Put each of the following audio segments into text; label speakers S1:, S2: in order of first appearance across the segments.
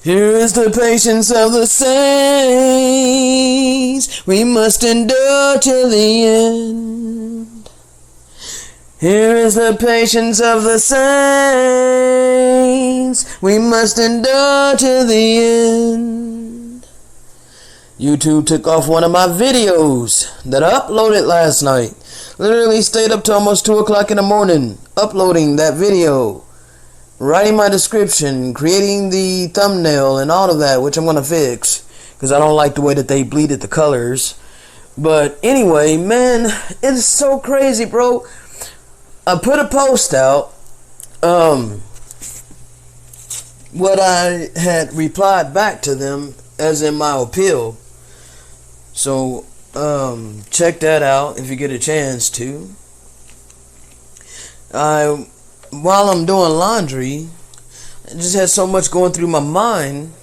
S1: Here is the patience of the saints. We must endure till the end. Here is the patience of the saints. We must endure till the end. YouTube took off one of my videos that I uploaded last night. Literally stayed up till almost 2 o'clock in the morning uploading that video, writing my description, creating the thumbnail and all of that, which I'm going to fix because I don't like the way that they bleeded the colors. But anyway, man, it's so crazy, bro. I put a post out. What I had replied back to them as in my appeal. So check that out if you get a chance to. While I'm doing laundry, I just had so much going through my mind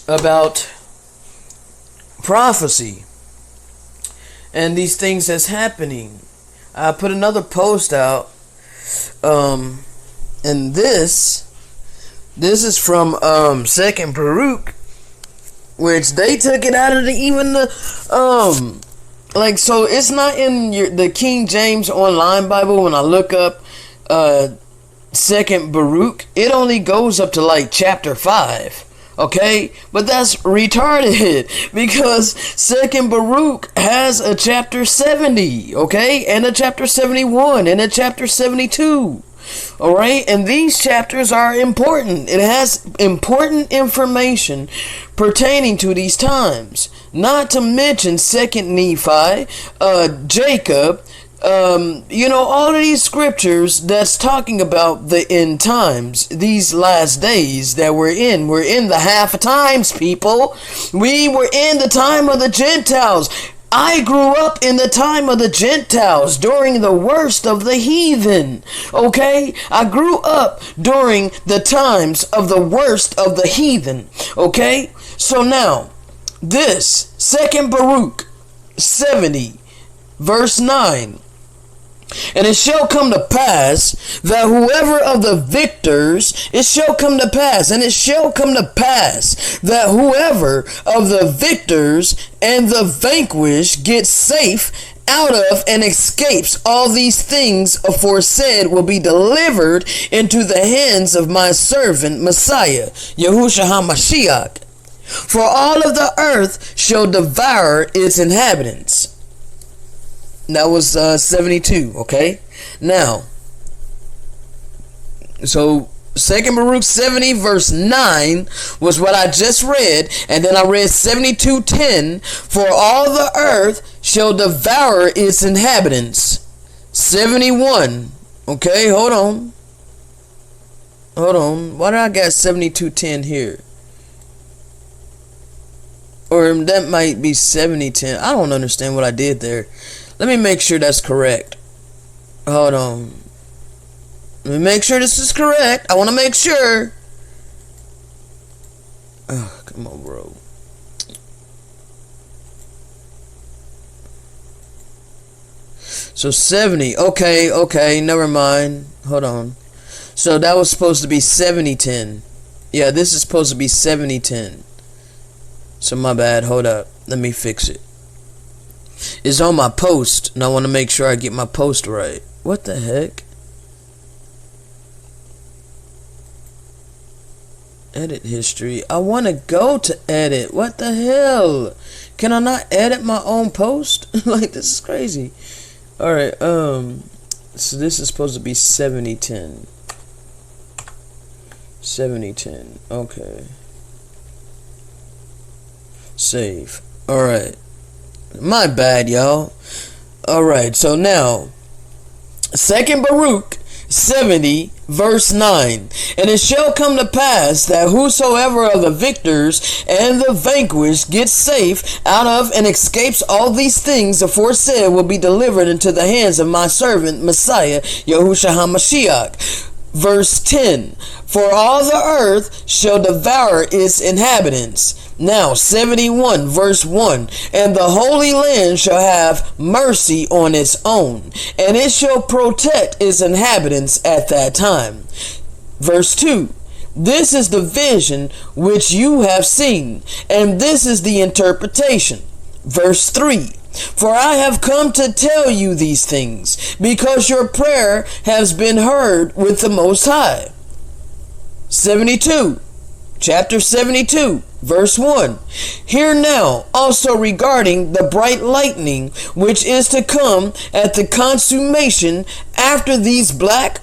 S1: about prophecy and these things that's happening. I put another post out, and this is from Second Baruch, which they took it out of so it's not in the King James Online Bible. When I look up Second Baruch, it only goes up to like chapter 5. Okay, but that's retarded because Second Baruch has a chapter 70, okay, and a chapter 71 and a chapter 72. All right, and these chapters are important. It has important information pertaining to these times. Not to mention Second Nephi, Jacob. All of these scriptures that's talking about the end times, these last days that we're in. We're in the half times, people. We were in the time of the Gentiles. I grew up in the time of the Gentiles during the worst of the heathen. Okay? I grew up during the times of the worst of the heathen. Okay? So now, this, Second Baruch 70, verse 9. And it shall come to pass that whoever of the victors, it shall come to pass, and it shall come to pass that whoever of the victors and the vanquished gets safe out of and escapes all these things aforesaid will be delivered into the hands of my servant Messiah, Yahushua HaMashiach. For all of the earth shall devour its inhabitants. That was 72, okay? Now, so Second Baruch 70 verse 9 was what I just read, and then I read 72:10. For all the earth shall devour its inhabitants. 71. Okay, hold on. Why did I got 72:10 here? Or that might be 70:10. I don't understand what I did there. Let me make sure that's correct. Hold on. Let me make sure this is correct. I want to make sure. Oh, come on, bro. So 70. Okay, never mind. Hold on. So that was supposed to be 70:10. Yeah, this is supposed to be 70:10. So my bad. Hold up. Let me fix it. It's on my post, and I want to make sure I get my post right. What the heck? Edit history. I want to go to edit. What the hell? Can I not edit my own post? Like, this is crazy. Alright, so this is supposed to be 70:10. 70:10. Okay. Save. Alright. My bad, y'all. Alright, so now, Second Baruch 70, verse 9. And it shall come to pass that whosoever of the victors and the vanquished gets safe out of and escapes all these things aforesaid will be delivered into the hands of my servant Messiah, Yahushua HaMashiach. Verse 10. For all the earth shall devour its inhabitants. Now, 71, verse 1. And the Holy Land shall have mercy on its own, and it shall protect its inhabitants at that time. Verse 2. This is the vision which you have seen, and this is the interpretation. Verse 3. For I have come to tell you these things, because your prayer has been heard with the Most High. 72. Chapter 72, verse 1. Hear now also regarding the bright lightning, which is to come at the consummation after these black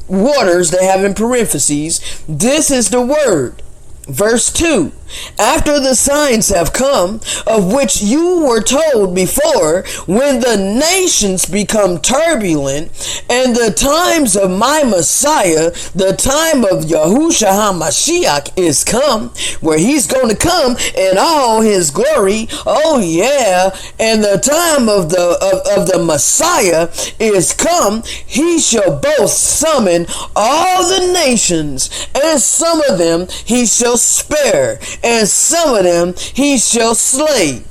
S1: waters they have in parentheses. This is the word. Verse 2. After the signs have come, of which you were told before, when the nations become turbulent, and the times of my Messiah, the time of Yahushua HaMashiach is come, where he's going to come in all his glory. Oh yeah, and the time of the Messiah is come. He shall both summon all the nations, and some of them he shall spare, and some of them he shall slay.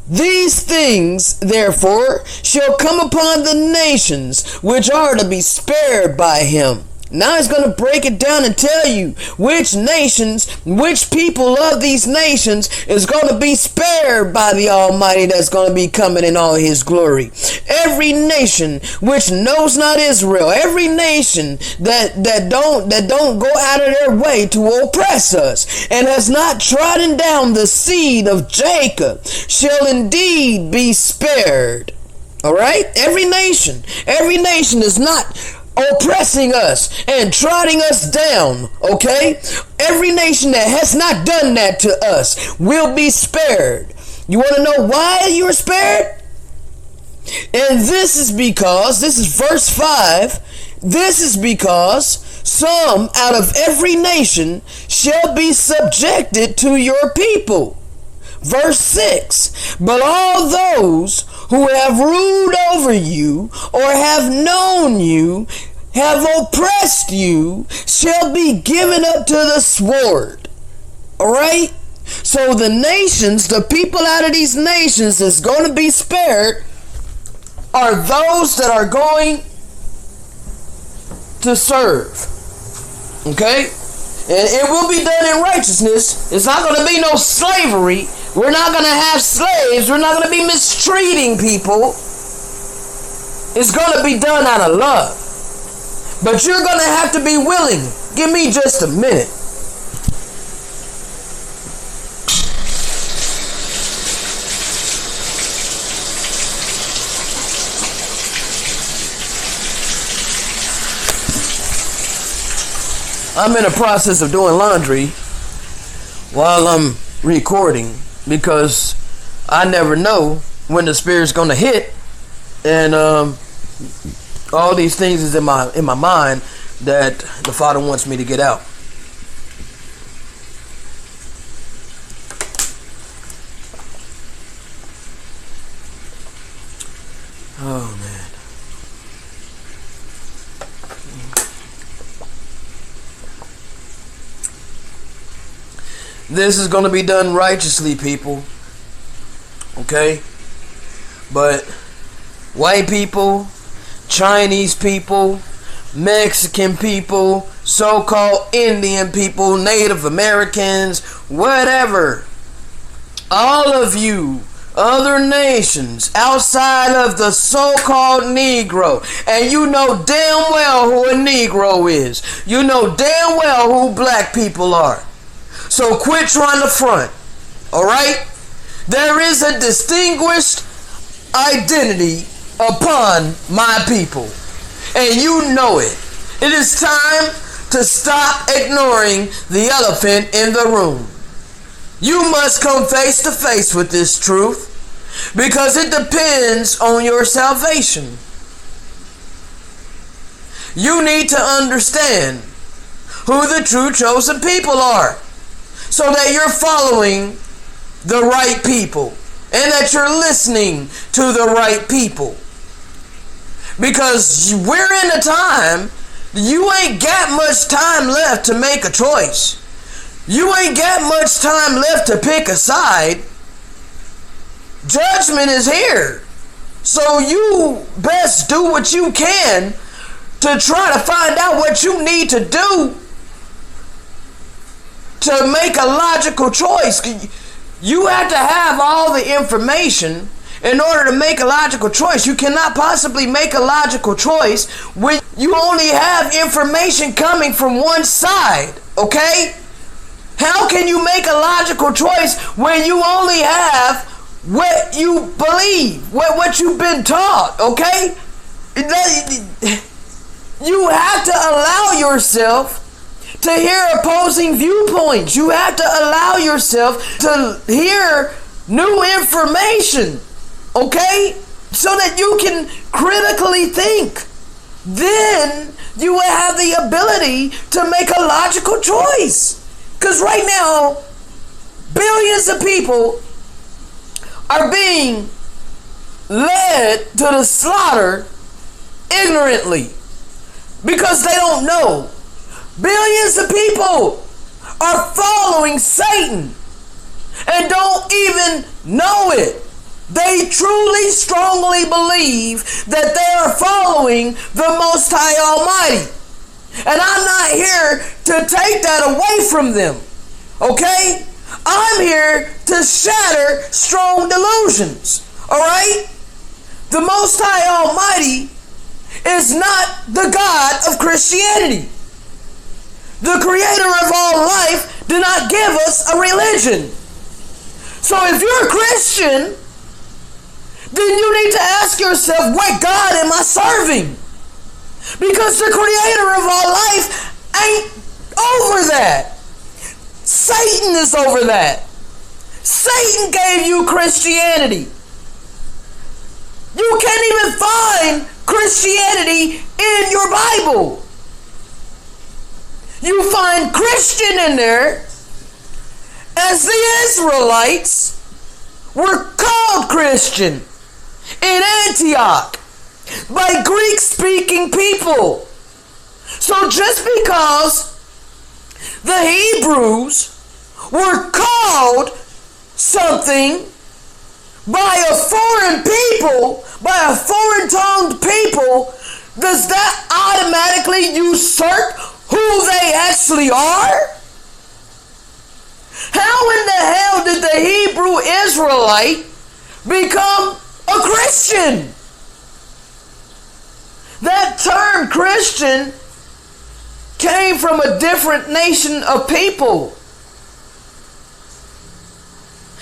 S1: These things, therefore, shall come upon the nations which are to be spared by him. Now he's going to break it down and tell you which nations, which people of these nations is going to be spared by the Almighty that's going to be coming in all his glory. Every nation which knows not Israel, every nation that don't go out of their way to oppress us and has not trodden down the seed of Jacob shall indeed be spared. All right? Every nation is not oppressing us and trotting us down, okay? Every nation that has not done that to us will be spared. You want to know why you are spared? And this is because, this is verse 5, this is because some out of every nation shall be subjected to your people. Verse 6, but all those who have ruled over you or have known you, have oppressed you, shall be given up to the sword. Alright? So the nations, the people out of these nations that's going to be spared are those that are going to serve. Okay? And it will be done in righteousness. It's not going to be no slavery. We're not going to have slaves. We're not going to be mistreating people. It's going to be done out of love. But you're going to have to be willing. Give me just a minute. I'm in the process of doing laundry while I'm recording, because I never know when the Spirit's gonna hit, and all these things is in my mind that the Father wants me to get out. Oh man. This is going to be done righteously, people. Okay? But white people, Chinese people, Mexican people, so-called Indian people, Native Americans, whatever, all of you, other nations outside of the so-called Negro, and you know damn well who a Negro is. You know damn well who black people are. So quit trying to front, all right? There is a distinguished identity upon my people, and you know it. It is time to stop ignoring the elephant in the room. You must come face to face with this truth, because it depends on your salvation. You need to understand who the true chosen people are, so that you're following the right people and that you're listening to the right people. Because we're in a time, you ain't got much time left to make a choice. You ain't got much time left to pick a side. Judgment is here. So you best do what you can to try to find out what you need to do to make a logical choice. You have to have all the information in order to make a logical choice. You cannot possibly make a logical choice when you only have information coming from one side, okay? How can you make a logical choice when you only have what you believe, what you've been taught, okay? You have to allow yourself to hear opposing viewpoints. You have to allow yourself to hear new information, okay? So that you can critically think. Then you will have the ability to make a logical choice. Because right now, billions of people are being led to the slaughter ignorantly because they don't know. Billions of people are following Satan and don't even know it. They truly, strongly believe that they are following the Most High Almighty. And I'm not here to take that away from them. Okay? I'm here to shatter strong delusions. Alright? The Most High Almighty is not the God of Christianity. The Creator of all life did not give us a religion. So if you're a Christian, then you need to ask yourself, what God am I serving? Because the Creator of all life ain't over that. Satan is over that. Satan gave you Christianity. You can't even find Christianity in your Bible. You find Christian in there as the Israelites were called Christian in Antioch by Greek-speaking people. So just because the Hebrews were called something by a foreign people, by a foreign-tongued people, does that automatically usurp who they actually are? How in the hell did the Hebrew Israelite become a Christian? That term Christian came from a different nation of people.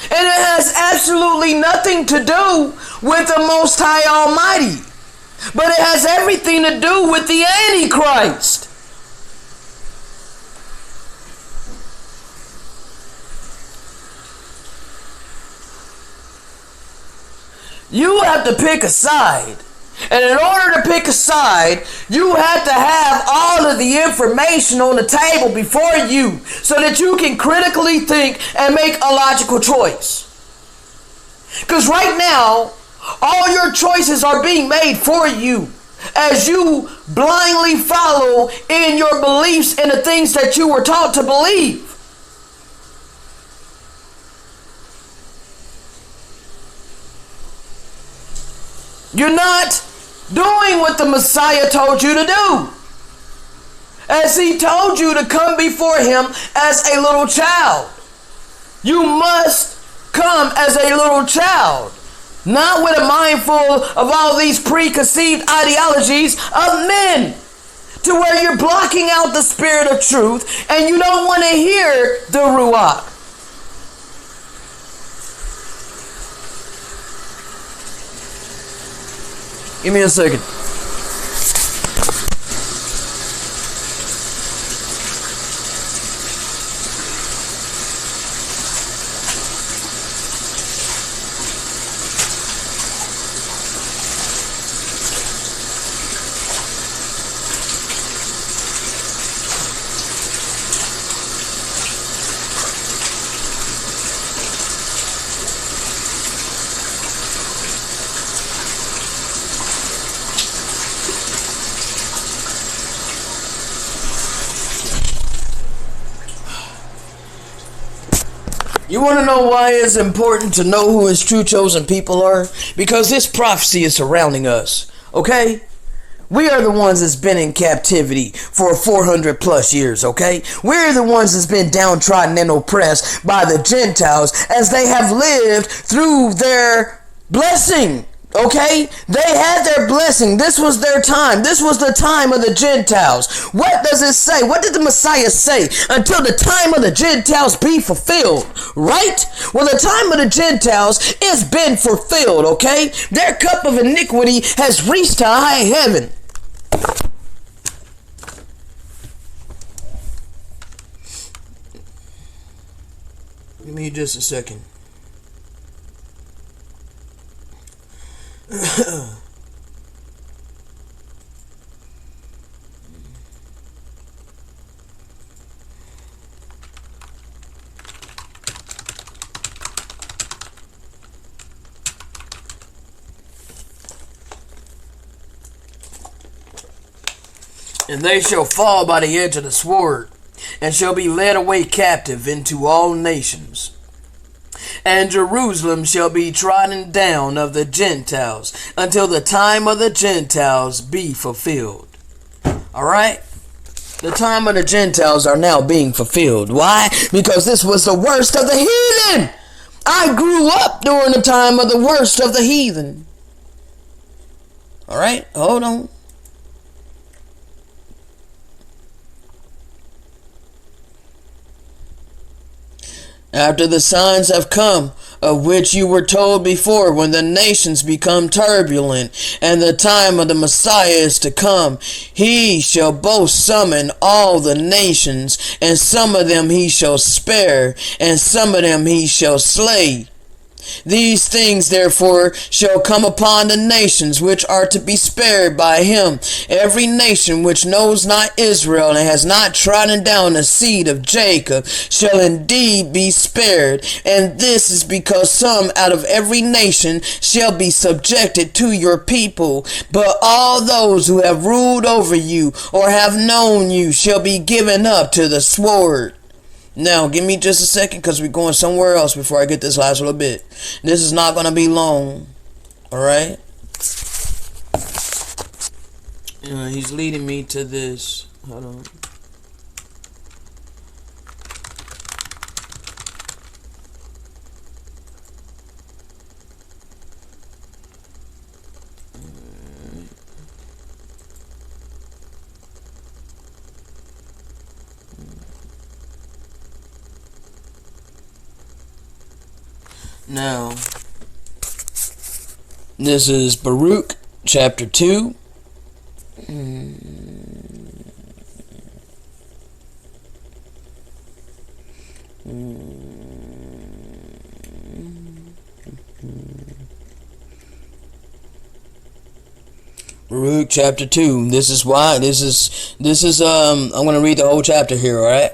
S1: And it has absolutely nothing to do with the Most High Almighty. But it has everything to do with the Antichrist. You have to pick a side. And in order to pick a side, you have to have all of the information on the table before you so that you can critically think and make a logical choice. Because right now, all your choices are being made for you as you blindly follow in your beliefs and the things that you were taught to believe. You're not doing what the Messiah told you to do. As he told you to come before him as a little child. You must come as a little child. Not with a mind full of all these preconceived ideologies of men. To where you're blocking out the spirit of truth and you don't want to hear the Ruach. Give me a second. You want to know why it's important to know who his true chosen people are? Because this prophecy is surrounding us, okay? We are the ones that's been in captivity for 400 plus years, okay? We're the ones that's been downtrodden and oppressed by the Gentiles as they have lived through their blessing. Okay? They had their blessing. This was their time. This was the time of the Gentiles. What does it say? What did the Messiah say? Until the time of the Gentiles be fulfilled. Right? Well, the time of the Gentiles is been fulfilled, okay? Their cup of iniquity has reached to high heaven. Give me just a second. And they shall fall by the edge of the sword, and shall be led away captive into all nations. And Jerusalem shall be trodden down of the Gentiles, until the time of the Gentiles be fulfilled. Alright? The time of the Gentiles are now being fulfilled. Why? Because this was the worst of the heathen. I grew up during the time of the worst of the heathen. Alright? Hold on. After the signs have come, of which you were told before, when the nations become turbulent, and the time of the Messiah is to come, he shall both summon all the nations, and some of them he shall spare, and some of them he shall slay. These things therefore shall come upon the nations which are to be spared by him. Every nation which knows not Israel and has not trodden down the seed of Jacob shall indeed be spared. And this is because some out of every nation shall be subjected to your people. But all those who have ruled over you or have known you shall be given up to the sword. Now, give me just a second because we're going somewhere else before I get this last little bit. This is not going to be long. Alright? He's leading me to this. Hold on. Now, this is Baruch chapter 2. Baruch chapter 2. This is why I'm going to read the whole chapter here, all right?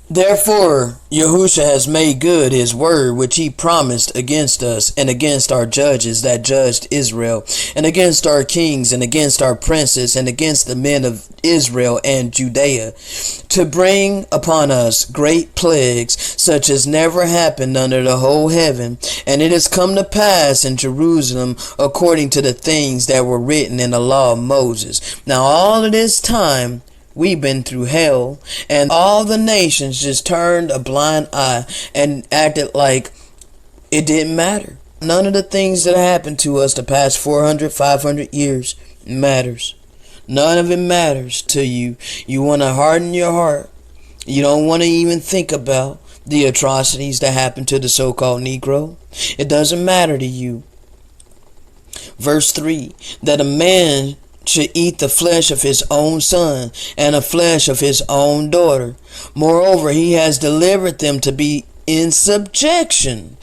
S1: Therefore, Yahusha has made good his word which he promised against us and against our judges that judged Israel, and against our kings and against our princes and against the men of Israel and Judea, to bring upon us great plagues such as never happened under the whole heaven. And it has come to pass in Jerusalem according to the things that were written in the law of Moses. Now all of this time we've been through hell, and all the nations just turned a blind eye and acted like it didn't matter. None of the things that happened to us the past 400, 500 years matters. None of it matters to you. You want to harden your heart. You don't want to even think about the atrocities that happened to the so-called Negro. It doesn't matter to you. Verse 3, that a man should eat the flesh of his own son and the flesh of his own daughter. Moreover, he has delivered them to be in subjection.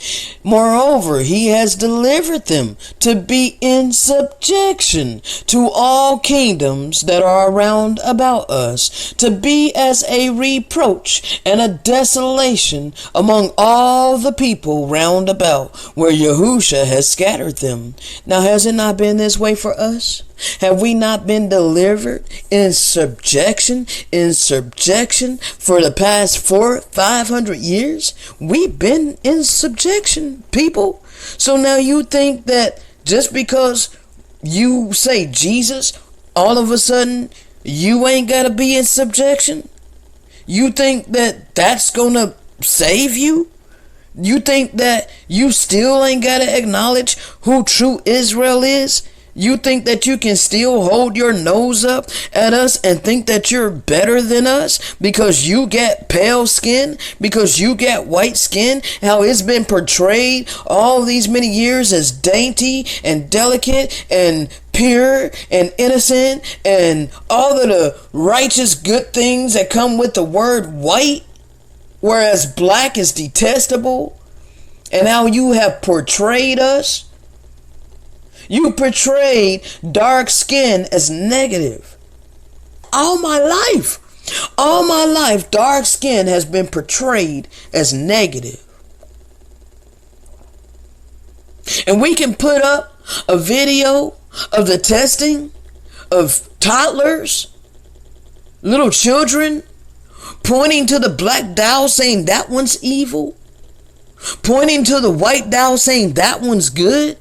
S1: Moreover, he has delivered them to be in subjection to all kingdoms that are around about us, to be as a reproach and a desolation among all the people round about, where Yahusha has scattered them. Now, has it not been this way for us? Have we not been delivered in subjection for the past 400-500 years? We've been in subjection, people. So now you think that just because you say Jesus all of a sudden you ain't gotta be in subjection? You think that that's gonna save you? You think that you still ain't gotta acknowledge who true Israel is? You think that you can still hold your nose up at us and think that you're better than us because you get pale skin, because you get white skin? How it's been portrayed all these many years as dainty and delicate and pure and innocent and all of the righteous good things that come with the word white, whereas black is detestable. And how you have portrayed us. You portrayed dark skin as negative. All my life, dark skin has been portrayed as negative. And we can put up a video of the testing of toddlers, little children, pointing to the black dowel saying that one's evil, pointing to the white dowel saying that one's good.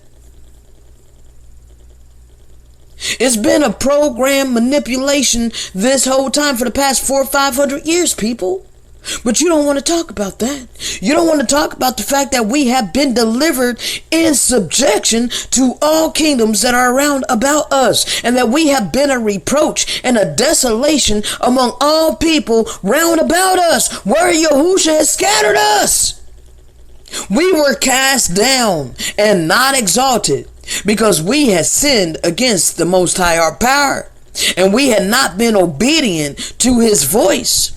S1: It's been a program manipulation this whole time for the past 400 or 500 years, people. But you don't want to talk about that. You don't want to talk about the fact that we have been delivered in subjection to all kingdoms that are around about us, and that we have been a reproach and a desolation among all people round about us, where Yahusha has scattered us. We were cast down and not exalted because we had sinned against the Most High, our power, and we had not been obedient to his voice.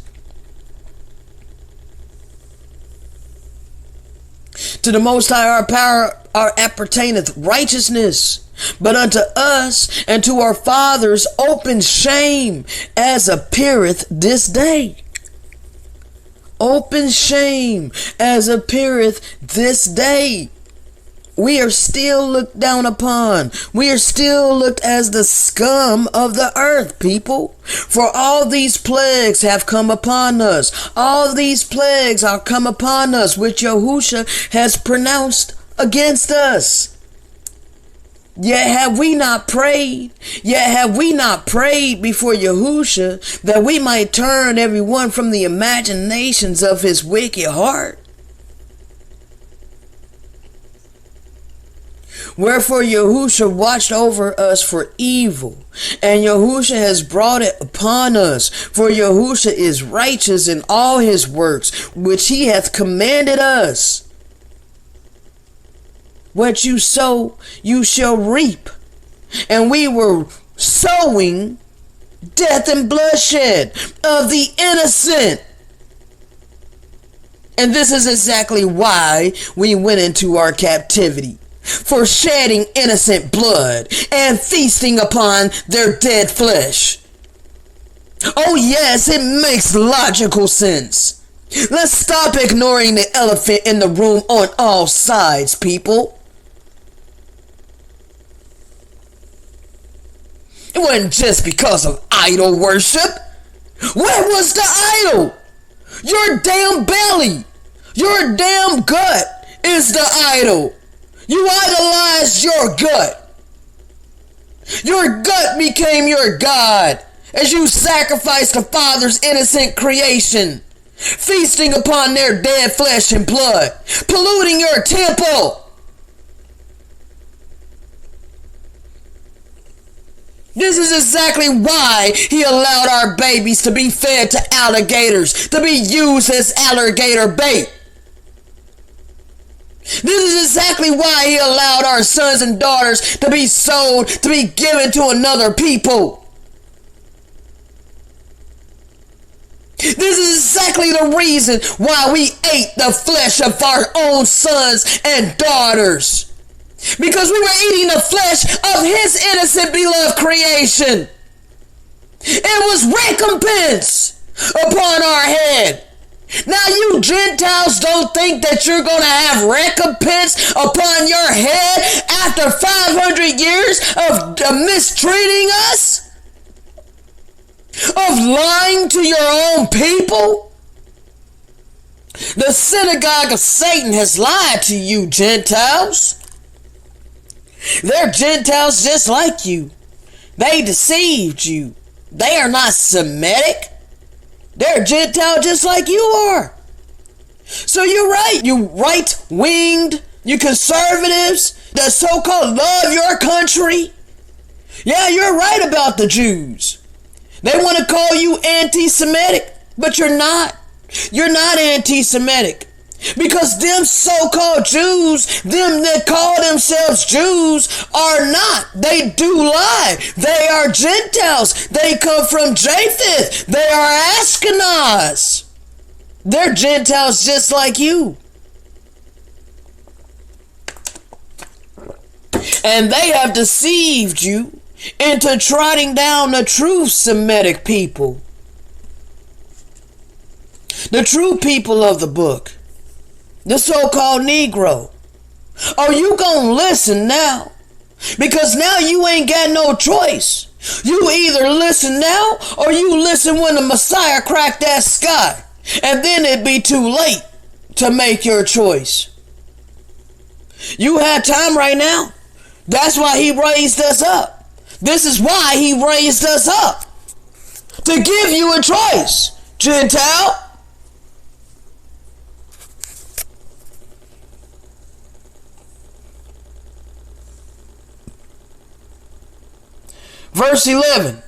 S1: To the Most High, our power, appertaineth righteousness, but unto us and to our fathers open shame, as appeareth this day. Open shame, as appeareth this day. We are still looked down upon. We are still looked as the scum of the earth, people. For all these plagues have come upon us. All these plagues are come upon us, which Yahusha has pronounced against us. Yet have we not prayed? Yet have we not prayed before Yahusha that we might turn everyone from the imaginations of his wicked heart? Wherefore Yahusha watched over us for evil, and Yahusha has brought it upon us. For Yahusha is righteous in all his works, which he hath commanded us. What you sow, you shall reap. And we were sowing death and bloodshed of the innocent. And this is exactly why we went into our captivity. For shedding innocent blood and feasting upon their dead flesh. Oh yes, it makes logical sense. Let's stop ignoring the elephant in the room on all sides, people. It wasn't just because of idol worship. Where was the idol? Your damn belly, your damn gut is the idol. You idolized your gut. Your gut became your God as you sacrificed the Father's innocent creation, feasting upon their dead flesh and blood, polluting your temple. This is exactly why he allowed our babies to be fed to alligators, to be used as alligator bait. This is exactly why he allowed our sons and daughters to be sold, to be given to another people. This is exactly the reason why we ate the flesh of our own sons and daughters. Because we were eating the flesh of his innocent beloved creation. It was recompense upon our head. Now you Gentiles don't think that you're going to have recompense upon your head after 500 years of mistreating us? Of lying to your own people? The synagogue of Satan has lied to you, Gentiles. They're Gentiles just like you. They deceived you. They are not Semitic. They're Gentile just like you are. So you're right, you right-winged, you conservatives that so-called love your country. Yeah, you're right about the Jews. They want to call you anti-Semitic, but you're not. You're not anti-Semitic. Because them so-called Jews, them that call themselves Jews, are not. They do lie. They are Gentiles. They come from Japheth. They are Ashkenaz. They're Gentiles just like you. And they have deceived you into trotting down the true Semitic people. The true people of the book. The so-called Negro. Are you gonna listen now? Because now you ain't got no choice. You either listen now or you listen when the Messiah cracked that sky. And then it'd be too late to make your choice. You have time right now. That's why he raised us up. This is why he raised us up. To give you a choice, Gentile. Verse 11.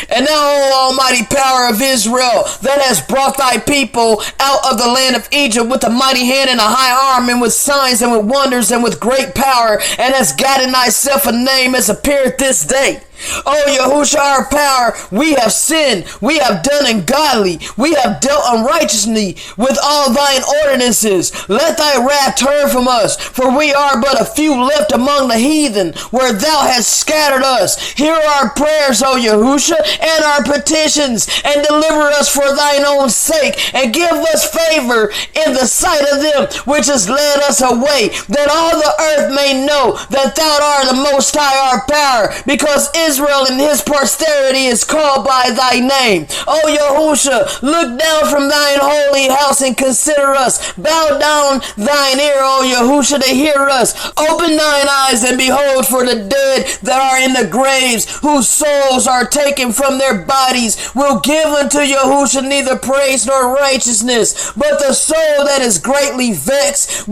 S1: And now, O almighty power of Israel, that has brought thy people out of the land of Egypt with a mighty hand and a high arm, and with signs and with wonders and with great power, and has gotten thyself a name as appeared this day. O Yahushua, our power, we have sinned, we have done ungodly, we have dealt unrighteously with all thine ordinances. Let thy wrath turn from us, for we are but a few left among the heathen, where thou hast scattered us. Hear our prayers, O Yahushua, and our petitions, and deliver us for thine own sake, and give us favor in the sight of them which has led us away, that all the earth may know that thou art the Most High, our power, because Israel and his posterity is called by thy name. O Yahushua, look down from thine holy house and consider us. Bow down thine ear, O Yahushua, to hear us. Open thine eyes and behold, for the dead that are in the graves, whose souls are taken from their bodies, will give unto Yahushua neither praise nor righteousness, but the soul that is greatly vexed,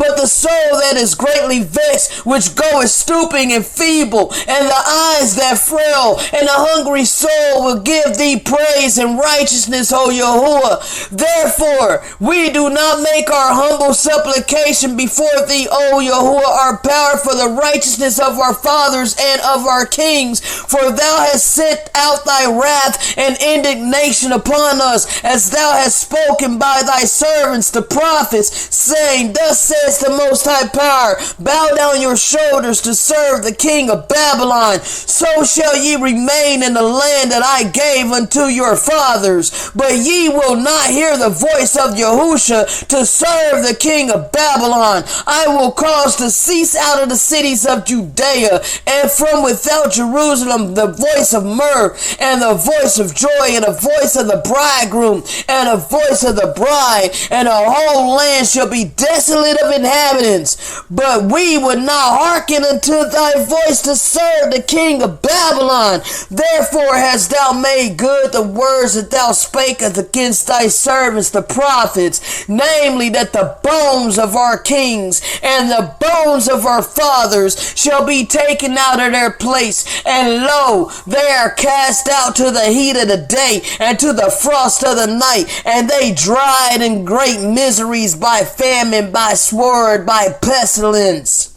S1: which goeth stooping and feeble, and the eyes that frail, and a hungry soul will give thee praise and righteousness, O Yahuwah. Therefore, we do not make our humble supplication before thee, O Yahuwah, our power, for the righteousness of our fathers and of our kings, for thou hast sent out thy wrath and indignation upon us, as thou hast spoken by thy servants the prophets, saying, Thus says the Most High Power, bow down your shoulders to serve the king of Babylon. So shall ye remain in the land that I gave unto your fathers. But ye will not hear the voice of Yahushua to serve the king of Babylon. I will cause to cease out of the cities of Judea, and from without Jerusalem the voice of myrrh, and the voice of joy, and the voice of the bridegroom, and the voice of the bride, and the whole land shall be desolate of inhabitants. But we would not hearken unto thy voice to serve the king of Babylon. Therefore hast thou made good the words that thou spakest against thy servants the prophets, namely that the bones of our kings and the bones of our fathers shall be taken out of their place, and lo, they are cast out to the heat of the day and to the frost of the night, and they dried in great miseries by famine, by sword, by pestilence.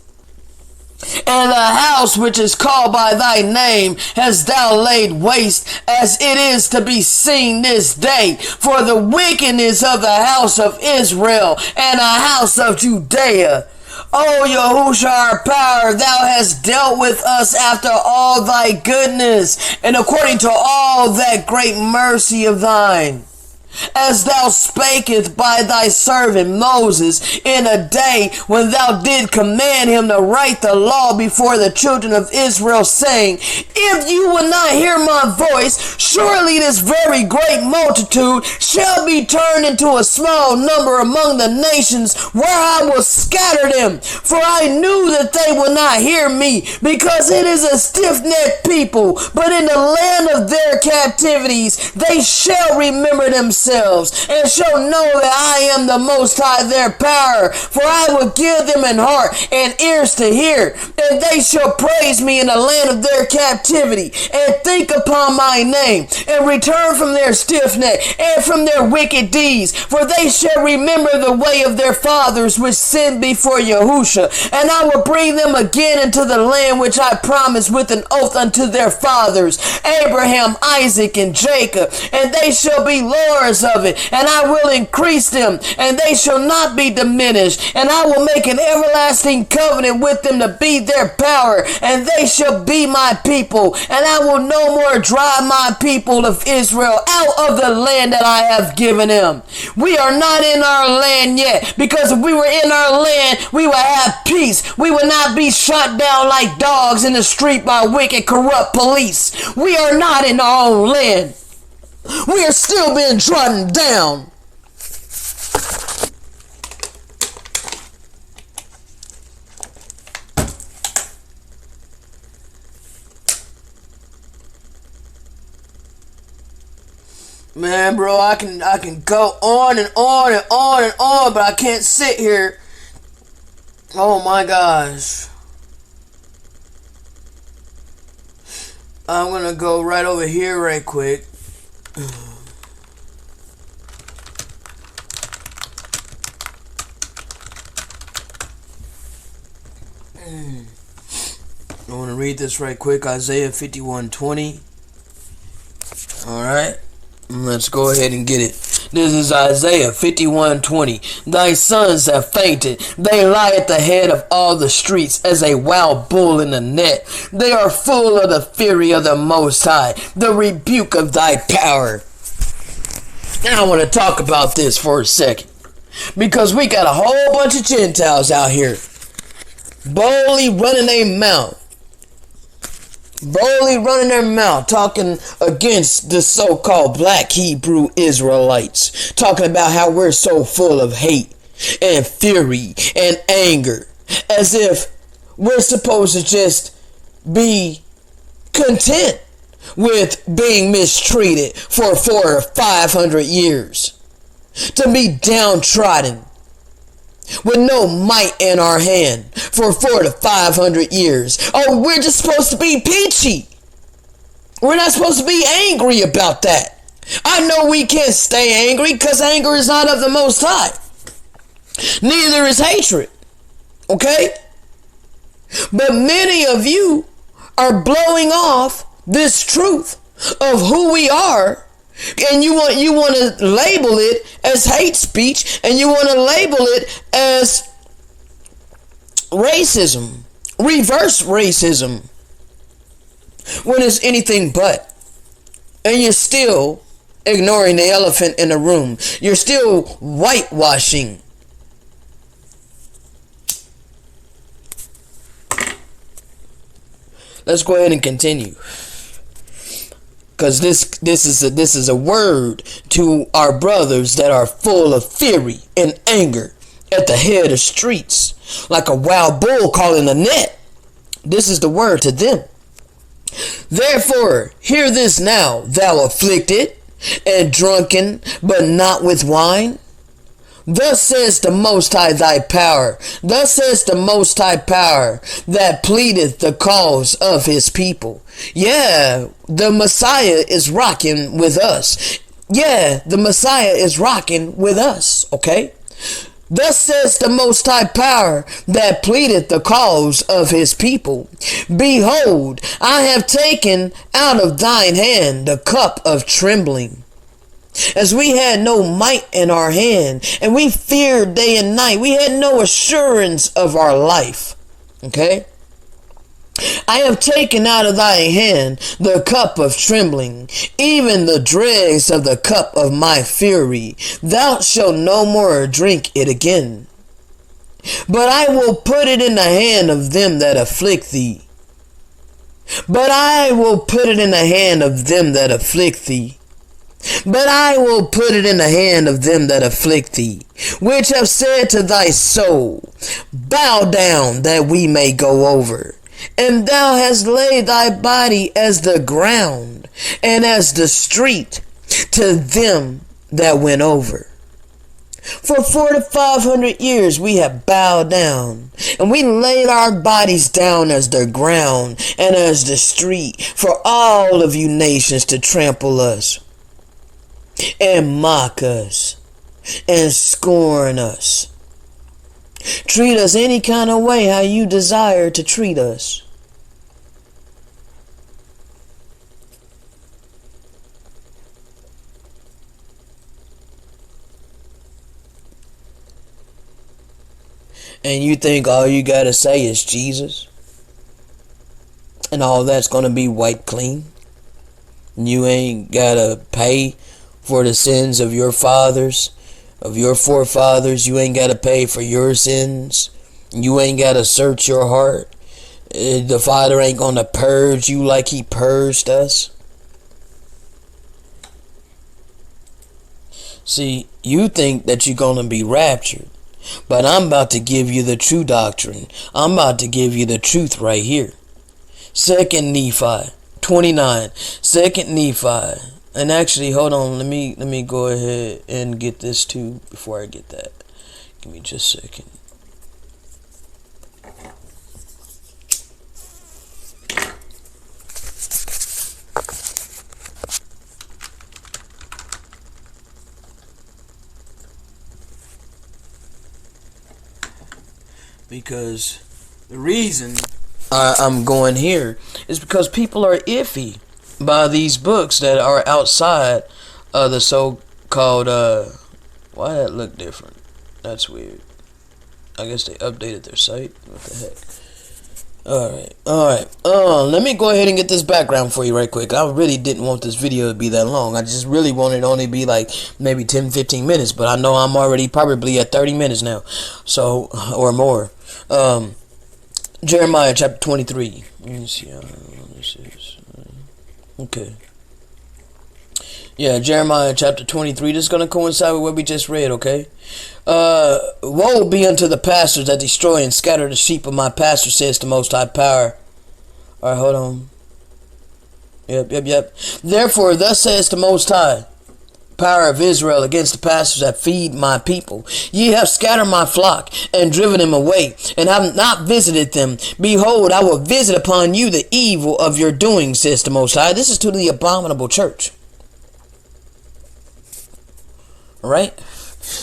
S1: And the house which is called by thy name hast thou laid waste, as it is to be seen this day, for the wickedness of the house of Israel and the house of Judea. O Yahushua, our power, thou hast dealt with us after all thy goodness, and according to all that great mercy of thine. as thou spakest by thy servant Moses in a day when thou did command him to write the law before the children of Israel, saying, if you will not hear my voice, surely this very great multitude shall be turned into a small number among the nations, where I will scatter them. For I knew that they will not hear me, because it is a stiff-necked people. But in the land of their captivities they shall remember themselves, and shall know that I am the Most High their power. For I will give them an heart and ears to hear, and they shall praise me in the land of their captivity, and think upon my name, and return from their stiff neck and from their wicked deeds. For they shall remember the way of their fathers which sinned before Yahusha, and I will bring them again into the land which I promised with an oath unto their fathers, Abraham, Isaac, and Jacob, and they shall be lords of it, and I will increase them, and they shall not be diminished, and I will make an everlasting covenant with them to be their power, and they shall be my people, and I will no more drive my people of Israel out of the land that I have given them. We are not in our land yet, because if we were in our land, we would have peace. We would not be shot down like dogs in the street by wicked, corrupt police. We are not in our own land. We are still being trodden down. Man, bro, I can go on and on and on and on, but I can't sit here. Oh my gosh. I'm gonna go right over here right quick. I want to read this right quick. Isaiah 51:20. Alright. Let's go ahead and get it. This is Isaiah 51:20. Thy sons have fainted. They lie at the head of all the streets as a wild bull in a net. They are full of the fury of the Most High, the rebuke of thy power. Now I want to talk about this for a second, because we got a whole bunch of Gentiles out here boldly running their mouth. Talking against the so-called black Hebrew Israelites, talking about how we're so full of hate and fury and anger, as if we're supposed to just be content with being mistreated for 400 or 500 years, to be downtrodden with no might in our hand for 400 to 500 years. Oh, we're just supposed to be peachy. We're not supposed to be angry about that. I know we can't stay angry, because anger is not of the Most High. Neither is hatred. Okay? But many of you are blowing off this truth of who we are, and you want to label it as hate speech, and you want to label it as racism, reverse racism, when it's anything but. And you're still ignoring the elephant in the room. You're still whitewashing. Let's go ahead and continue, because this is a word to our brothers that are full of fury and anger at the head of streets, like a wild bull caught in a net. This is the word to them. Therefore, hear this now, thou afflicted and drunken, but not with wine. Thus says the Most High thy power. Thus says the Most High power that pleadeth the cause of his people. Yeah, the Messiah is rocking with us. Yeah, the Messiah is rocking with us, okay? Thus says the Most High power that pleadeth the cause of his people. Behold, I have taken out of thine hand the cup of trembling. As we had no might in our hand, and we feared day and night, we had no assurance of our life. Okay? I have taken out of thy hand the cup of trembling, even the dregs of the cup of my fury. Thou shalt no more drink it again. But I will put it in the hand of them that afflict thee. But I will put it in the hand of them that afflict thee. But I will put it in the hand of them that afflict thee, which have said to thy soul, bow down that we may go over. And thou hast laid thy body as the ground, and as the street to them that went over. For 400 to 500 years we have bowed down, and we laid our bodies down as the ground and as the street for all of you nations to trample us, and mock us, and scorn us. Treat us any kind of way how you desire to treat us. And you think all you gotta say is Jesus? And all that's gonna be wiped clean? You ain't gotta pay for the sins of your fathers, of your forefathers. You ain't gotta pay for your sins. You ain't gotta search your heart. The Father ain't gonna purge you like he purged us. See, you think that you're gonna be raptured, but I'm about to give you the true doctrine. I'm about to give you the truth right here. 2nd Nephi 29. 2nd Nephi. And actually, hold on, let me go ahead and get this too before I get that. Give me just a second. Because the reason I'm going here is because people are iffy by these books that are outside of the so-called, why that look different? That's weird. I guess they updated their site. What the heck? Alright. Let me go ahead and get this background for you right quick. I really didn't want this video to be that long. I just really wanted it to only be like maybe 10-15 minutes, but I know I'm already probably at 30 minutes now. So, or more. Jeremiah chapter 23. Let me see how this is. Okay. Yeah, Jeremiah chapter 23. This is going to coincide with what we just read, okay? Woe be unto the pastors that destroy and scatter the sheep of my pasture, says the Most High Power. Alright, hold on. Yep. Therefore, thus says the Most High Power of Israel against the pastors that feed my people. Ye have scattered my flock and driven them away, and have not visited them. Behold, I will visit upon you the evil of your doing, says the Most High. This is to the abominable church. Alright?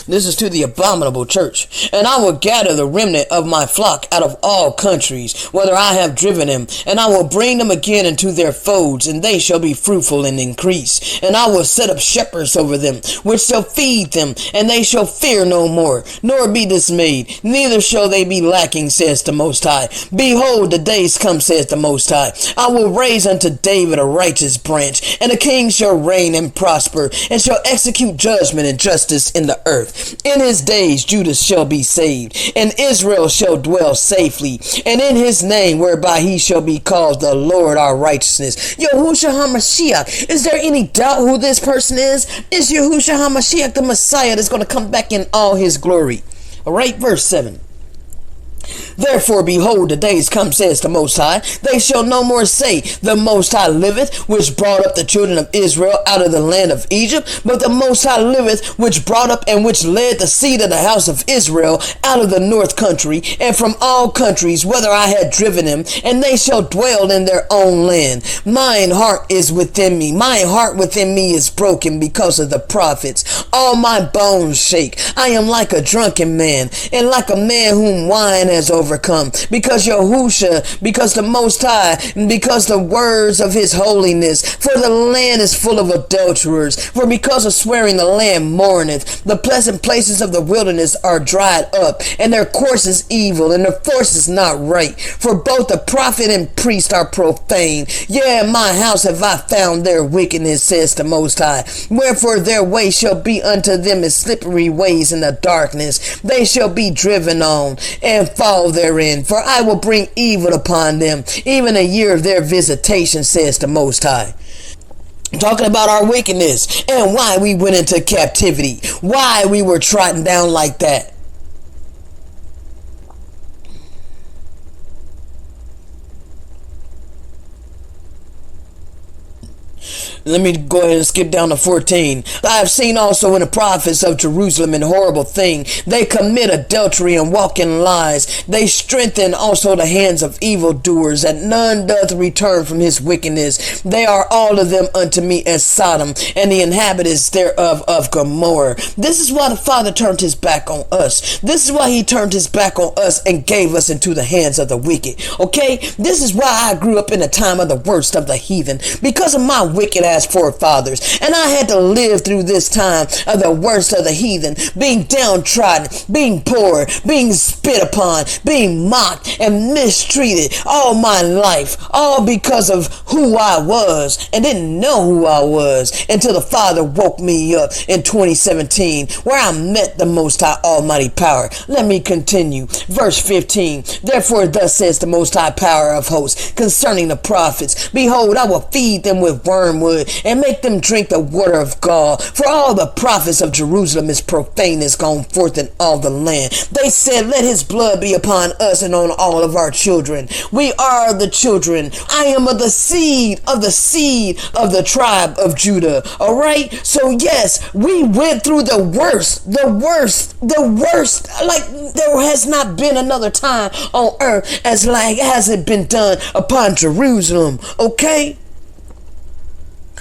S1: This is to the abominable church. And I will gather the remnant of my flock out of all countries, whether I have driven them, and I will bring them again into their folds, and they shall be fruitful and increase. And I will set up shepherds over them, which shall feed them, and they shall fear no more, nor be dismayed, neither shall they be lacking, says the Most High. Behold, the days come, says the Most High. I will raise unto David a righteous branch, and a king shall reign and prosper, and shall execute judgment and justice in the earth. In his days Judah shall be saved, and Israel shall dwell safely, and in his name whereby he shall be called the Lord our righteousness. Yahushua HaMashiach. Is there any doubt who this person is? Is Yahushua HaMashiach the Messiah that's going to come back in all his glory? Alright, verse 7. Therefore, behold, the days come, says the Most High. They shall no more say, the Most High liveth, which brought up the children of Israel out of the land of Egypt. But the Most High liveth, which brought up and which led the seed of the house of Israel out of the north country, and from all countries, whither I had driven them, and they shall dwell in their own land. Mine heart is within me. My heart within me is broken because of the prophets. All my bones shake. I am like a drunken man, and like a man whom wine has overcome. overcome. Because Yahusha, because the Most High, because the words of his holiness. For the land is full of adulterers. For because of swearing the land mourneth. The pleasant places of the wilderness are dried up, and their course is evil, and their force is not right. For both the prophet and priest are profane. Yea, in my house have I found their wickedness, says the Most High. Wherefore their way shall be unto them as slippery ways in the darkness. They shall be driven on and fall therein. For I will bring evil upon them, even a year of their visitation, says the Most High. Talking about our wickedness and why we went into captivity, why we were trodden down like that. Let me go ahead and skip down to 14. I have seen also in the prophets of Jerusalem an horrible thing. They commit adultery and walk in lies. They strengthen also the hands of evildoers, and none doth return from his wickedness. They are all of them unto me as Sodom, and the inhabitants thereof of Gomorrah. This is why the Father turned his back on us. This is why he turned his back on us and gave us into the hands of the wicked. Okay? This is why I grew up in the time of the worst of the heathen. Because of my wicked ass forefathers, and I had to live through this time of the worst of the heathen, being downtrodden, being poor, being spit upon, being mocked and mistreated all my life, all because of who I was, and didn't know who I was until the Father woke me up in 2017, where I met the Most High Almighty Power. Let me continue. Verse 15. Therefore thus says the Most High Power of hosts concerning the prophets, behold, I will feed them with wormwood and make them drink the water of gall. For all the prophets of Jerusalem is profane, is gone forth in all the land. They said, let his blood be upon us and on all of our children. We are the children. I am of the seed of the tribe of Judah. All right. So yes, we went through the worst. Like there has not been another time on earth as like has it been done upon Jerusalem. Okay.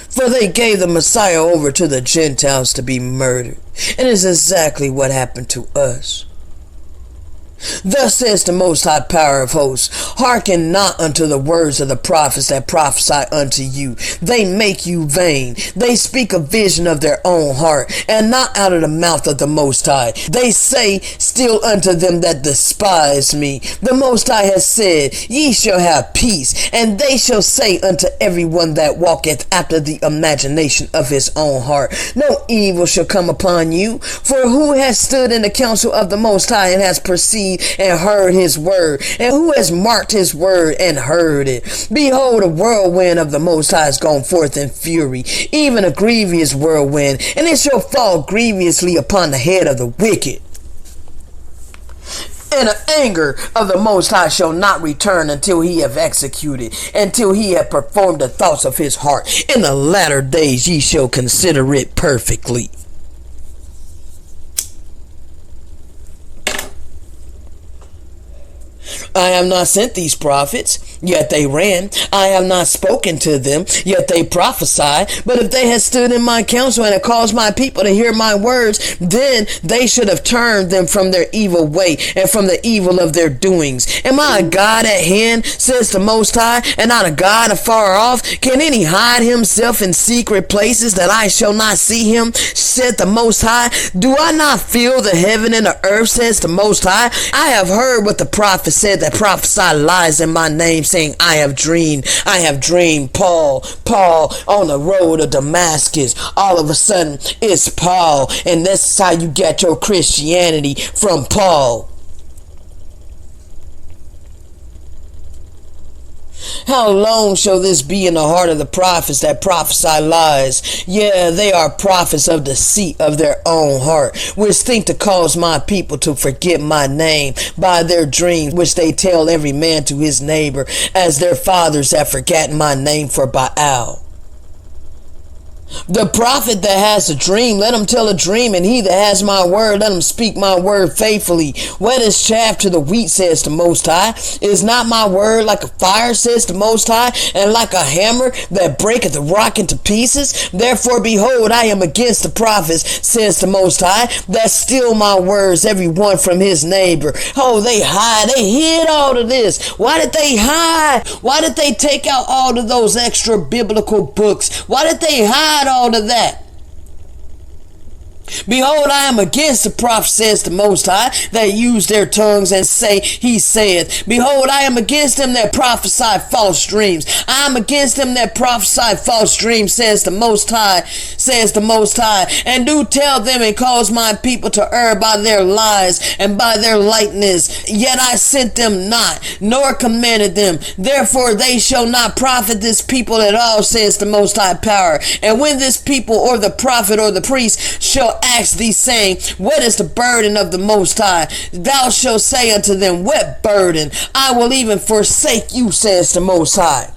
S1: For they gave the Messiah over to the Gentiles to be murdered. And it's exactly what happened to us. Thus says the Most High Power of hosts, hearken not unto the words of the prophets that prophesy unto you. They make you vain. They speak a vision of their own heart, and not out of the mouth of the Most High. They say still unto them that despise me, the Most High has said, ye shall have peace. And they shall say unto everyone that walketh after the imagination of his own heart, no evil shall come upon you. For who has stood in the counsel of the Most High and has perceived and heard his word? And who has marked his word and heard it? Behold, a whirlwind of the Most High is gone forth in fury, even a grievous whirlwind, and it shall fall grievously upon the head of the wicked. And the anger of the Most High shall not return until he have executed, until he have performed the thoughts of his heart. In the latter days ye shall consider it perfectly. I have not sent these prophets, yet they ran. I have not spoken to them, yet they prophesied. But if they had stood in my counsel and had caused my people to hear my words, then they should have turned them from their evil way and from the evil of their doings. Am I a God at hand, says the Most High, and not a God afar off? Can any hide himself in secret places that I shall not see him, said the Most High? Do I not feel the heaven and the earth, says the Most High? I have heard what the prophet said that prophesy lies in my name, saying, I have dreamed. Paul on the road of Damascus. All of a sudden, it's Paul. And this is how you get your Christianity, from Paul. How long shall this be in the heart of the prophets that prophesy lies? Yeah, they are prophets of deceit of their own heart, which think to cause my people to forget my name by their dreams, which they tell every man to his neighbor, as their fathers have forgotten my name for Baal. The prophet that has a dream, let him tell a dream, and he that has my word, let him speak my word faithfully. Wet is chaff to the wheat, says the Most High. Is not my word like a fire, says the Most High, and like a hammer that breaketh the rock into pieces? Therefore, behold, I am against the prophets, says the Most High, that steal my words, every one from his neighbor. Oh, they hide, they hid all of this. Why did they hide? Why did they take out all of those extra biblical books? Why did they hide all of that? Behold, I am against the prophets, says the Most High, that use their tongues and say, he saith. Behold, I am against them that prophesy false dreams. I am against them that prophesy false dreams, says the Most High, and do tell them and cause my people to err by their lies and by their lightness. Yet I sent them not, nor commanded them. Therefore they shall not profit this people at all, says the Most High power. And when this people or the prophet or the priest shall ask thee, saying, what is the burden of the Most High? Thou shalt say unto them, what burden? I will even forsake you, says the Most High.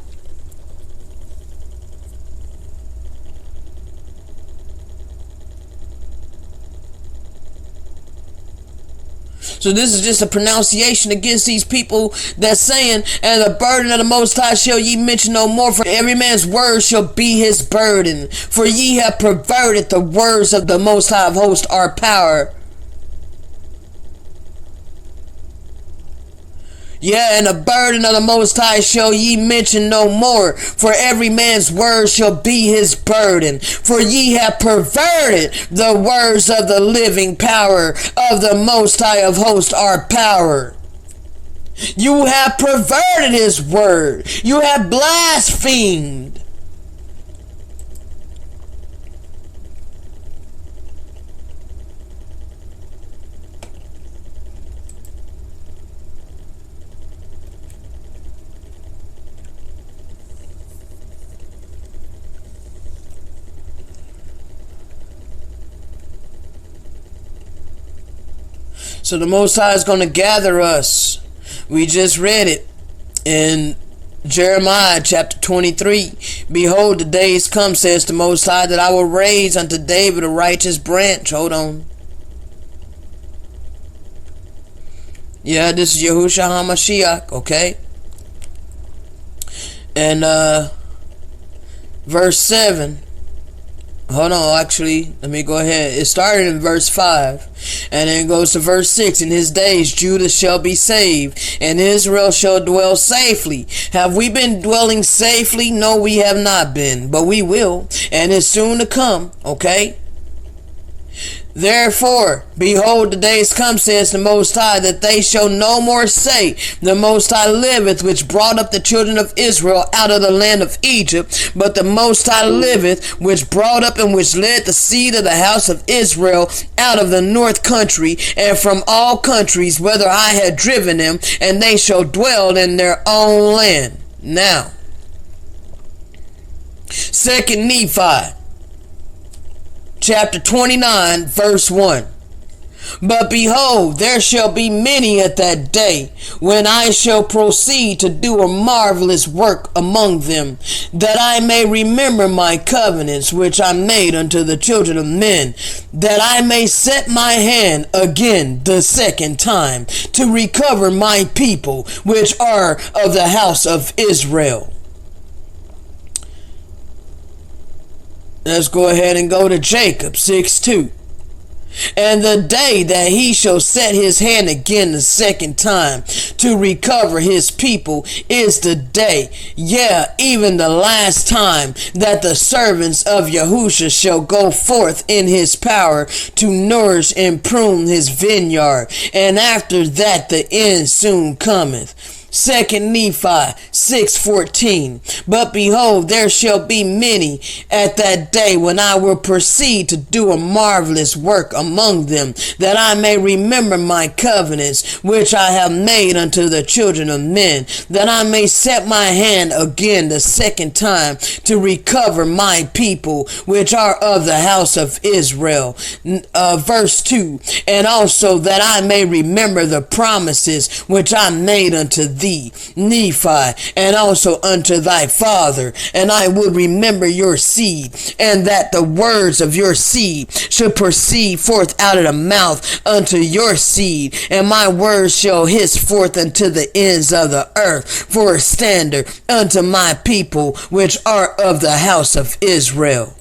S1: So this is just a pronunciation against these people that's saying, and the burden of the Most High shall ye mention no more, for every man's word shall be his burden. For ye have perverted the words of the Most High of hosts, our power. Yeah, and the burden of the Most High shall ye mention no more, for every man's word shall be his burden. For ye have perverted the words of the living power of the Most High of hosts, our power. You have perverted his word. You have blasphemed. So the Most High is going to gather us. We just read it in Jeremiah chapter 23. Behold, the days come, says the Most High, that I will raise unto David a righteous branch. Hold on. Yeah, this is Yahushua HaMashiach, okay? And verse 7. Hold on, actually, let me go ahead. It started in verse 5, and then it goes to verse 6. In his days Judah shall be saved, and Israel shall dwell safely. Have we been dwelling safely? No, we have not been, but we will, and it's soon to come, okay? Therefore, behold, the days come, says the Most High, that they shall no more say, the Most High liveth, which brought up the children of Israel out of the land of Egypt. But the Most High liveth, which brought up and which led the seed of the house of Israel out of the north country, and from all countries, whither I had driven them, and they shall dwell in their own land. Now, 2 Nephi chapter 29, verse 1. But behold, there shall be many at that day, when I shall proceed to do a marvelous work among them, that I may remember my covenants which I made unto the children of men, that I may set my hand again the second time, to recover my people which are of the house of Israel. Let's go ahead and go to Jacob 6:2. And the day that he shall set his hand again the second time to recover his people is the day, yeah, even the last time, that the servants of Yahushua shall go forth in his power to nourish and prune his vineyard. And after that the end soon cometh. 2 Nephi 6:14. But behold, there shall be many at that day, when I will proceed to do a marvelous work among them, that I may remember my covenants which I have made unto the children of men, that I may set my hand again the second time to recover my people which are of the house of Israel. Verse 2. And also that I may remember the promises which I made unto thee, thee, Nephi, and also unto thy father, and I would remember your seed, and that the words of your seed should proceed forth out of the mouth unto your seed, and my words shall hiss forth unto the ends of the earth for a standard unto my people which are of the house of Israel.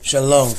S1: Shalom.